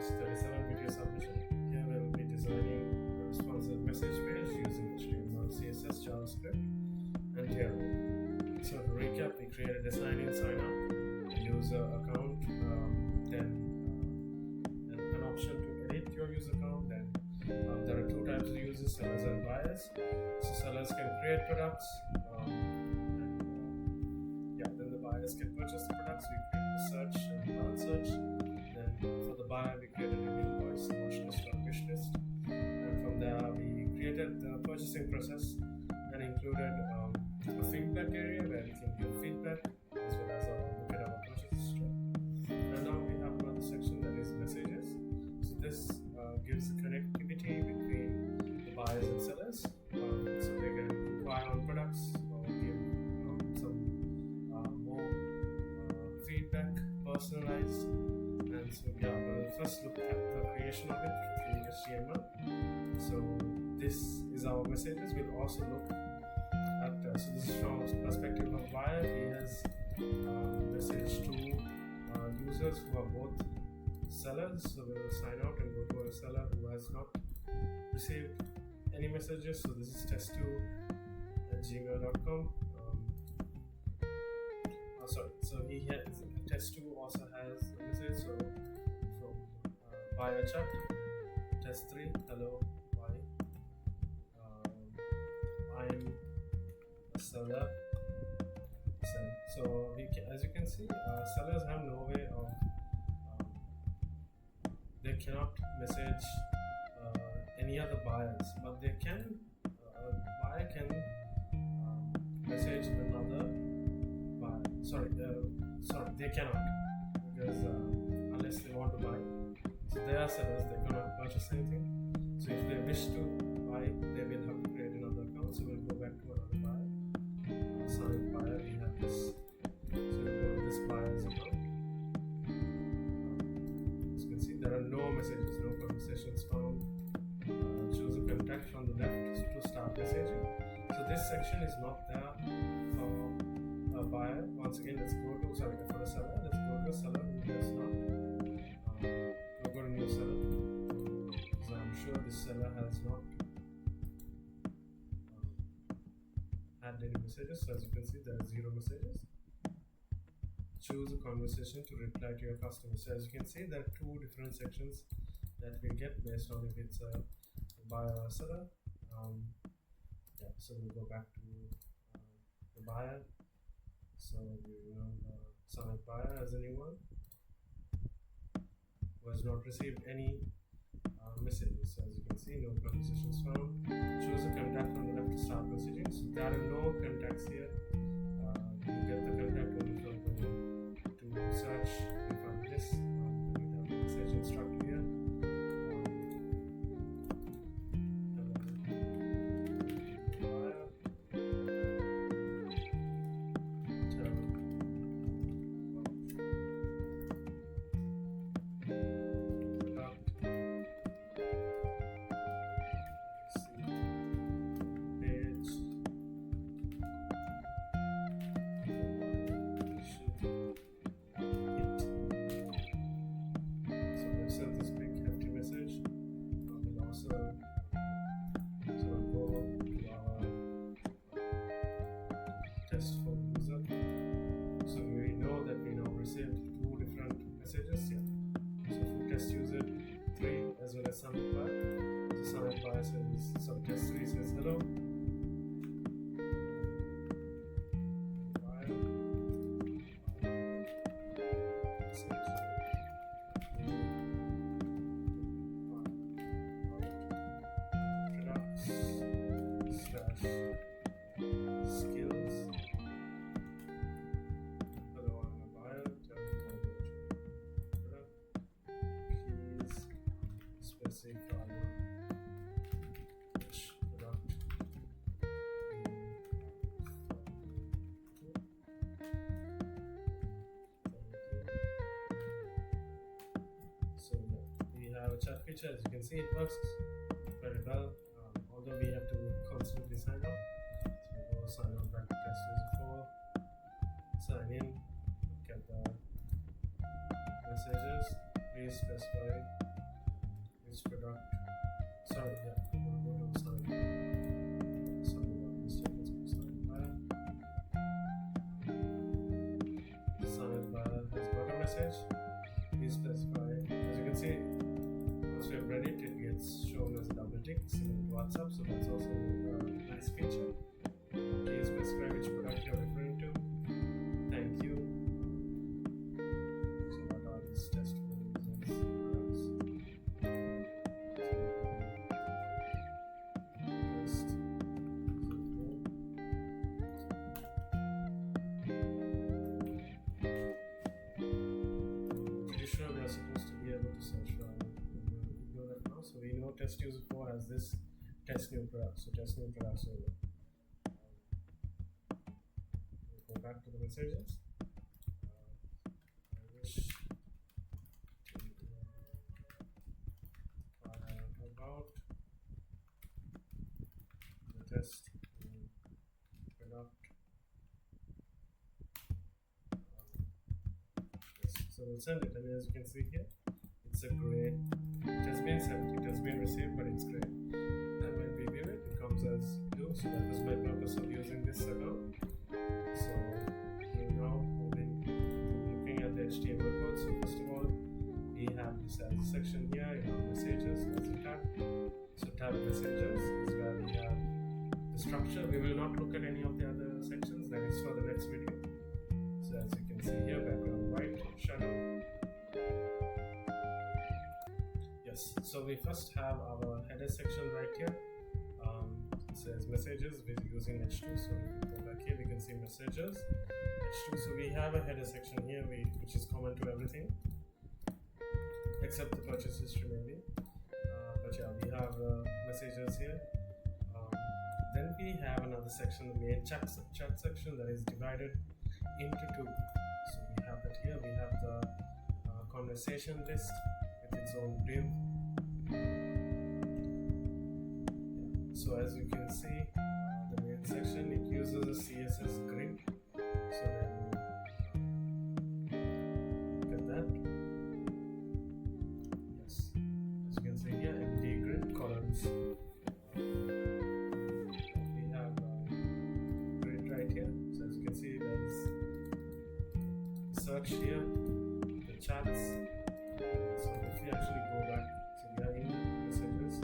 March 37 video submission. Here we will be designing a responsive message page using HTML, CSS, JavaScript, and Tertiary. So to recap, we created a sign-in, sign-up, a user account, then an option to edit your user account. Then there are two types of users, sellers and buyers. So sellers can create products, then the buyers can purchase the products. We create the search and balance search. Then for the buyer, we created an invoice, a watch list, or a wish list. And from there, we created the purchasing process and included a feedback area where we can give feedback as well as look at our purchase history. And now we have another section that is messages. So this gives the connectivity between the buyers and sellers, so they can inquire on products or give some more feedback, personalized. And so we'll first look at the creation of it through HTML. So this is our messages. We'll also look at, so this is from the perspective of buyer. He has message to users who are both sellers. So we will sign out and go to a seller who has not received any messages. So this is test2@gmail.com. So he has test2 also has a message. So from buyer chat, test3, hello, why? I'm a seller. So we can, as you can see, sellers have no way of they cannot message any other buyers, but they can. Buyer can message another buyer. They cannot, because unless they want to buy. So they are sellers; they cannot purchase anything. So if they wish to buy, they will have to create another account. So we'll go back to another buyer. Signed buyer. We have this. So we'll go to this buyer's account. There are no messages, no conversations found. Choose a contact from the left to start messaging. So this section is not there for a buyer. Once again, let's go to, for a seller. Let's go to a seller who does not. We'll go to new seller. So I'm sure this seller has not had any messages. So as you can see, there are 0 messages. Choose a conversation to reply to your customer. So as you can see, there are 2 different sections that we get based on if it's a buyer or a seller. So we'll go back to the buyer. So we will select buyer as a new one who has not received any messages. So as you can see, no conversations found. Choose a contact from the left to start messaging. So there are no contacts here. You get the contact only from to search and find this. We have the message instructor here. Test for user. So we know that we now received 2 different messages here. So for test user 3 as well as summit buyer. So summit buyer says, so test 3 says hello. Chat feature, as you can see, it works very well, although we have to constantly sign up. So we go sign up back to test user 4, sign in, look at the messages, please specify which product. Sorry, yeah, no, sorry. Sorry about the mistake. Let's go sign buyer. Sign buyer has got a message. Please specify. As you can see, once we have read it, it gets shown as a double tick in WhatsApp. So that's also a nice feature. Please specify which product you're referring to. Thank you. So what are these test products? Traditionally, we are supposed to be able to search for ignore that now. So we know test user 4 has this test new product. So test new products over. Go back to the messages. I wish to about the test product. Yes. So we'll send it, and as you can see here, it's a gray. It has been sent, it has been received, but it's gray. And when we view it, it comes as blue. So that was my purpose of using this account. So we're now looking at the HTML code. So first of all, we have this as a section here. You have messages as a tab. So tab messages is where we have the structure. We will not look at any of the other sections. That is for the next video. So as you can see here, background white, shadow. Yes. So we first have our header section right here. It says messages. We're using H2, so if we go back here, we can see messages H2. So we have a header section here, which is common to everything except the purchase history maybe. But yeah, we have messages here. Then we have another section, the main chat section, that is divided into two. So we have that here. We have the conversation list with its own div. So as you can see, the main section, it uses a CSS grid. So then look at that. Yes, as you can see here, empty grid columns. We have a grid right here. So as you can see, there is the search here, the chats. So if we actually go back, so we are in messages.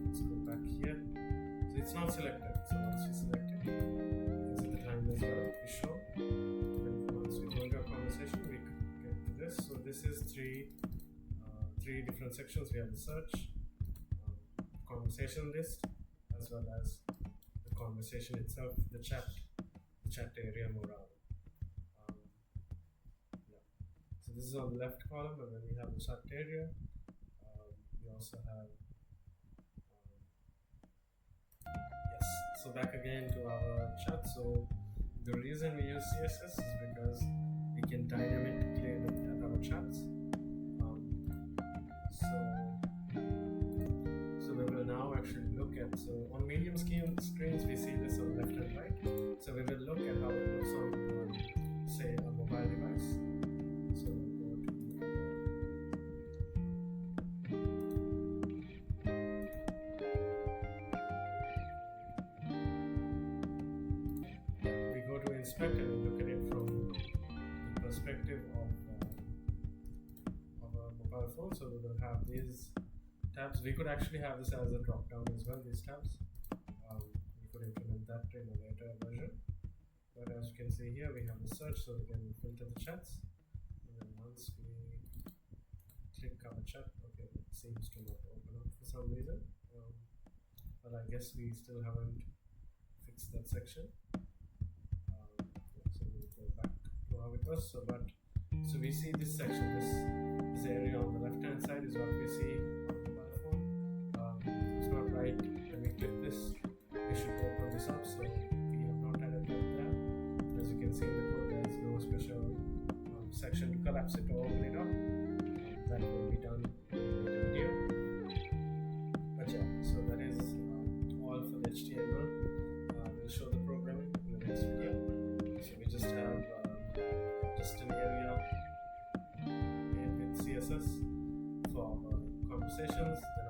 Let's go back here. It's not selected, so once we select it, you can see the time as well is shown. And once we go into our conversation, we get to this. So this is three different sections. We have the search, conversation list, as well as the conversation itself, the chat area morale. Yeah. So this is on the left column, and then we have the chat area. We also have so back again to our chat. So the reason we use CSS is because we can dynamically look at our chats. So we will now actually look at, so on medium screens we see this on left and right. So we will look at how it looks on say a mobile device. So we'll go to inspect, and we look at it from the perspective of a mobile phone. So we will have these tabs. We could actually have this as a drop down as well, these tabs. We could implement that in a later version. But as you can see here, we have the search, so we can filter the chats. And then once we click our chat, okay, it seems to not open up for some reason. But I guess we still haven't fixed that section. How it was. So we see this section, this area on the left hand side is what we see on the mobile phone. It's not right. When we click this, we should open this up. So we have not added that there. As you can see in the code, there is no special section to collapse it or open it up. That will be done in the video. But yeah, so that is all for the HTML. We'll show the programming in the next video. So we just have just an area with CSS for conversations. Then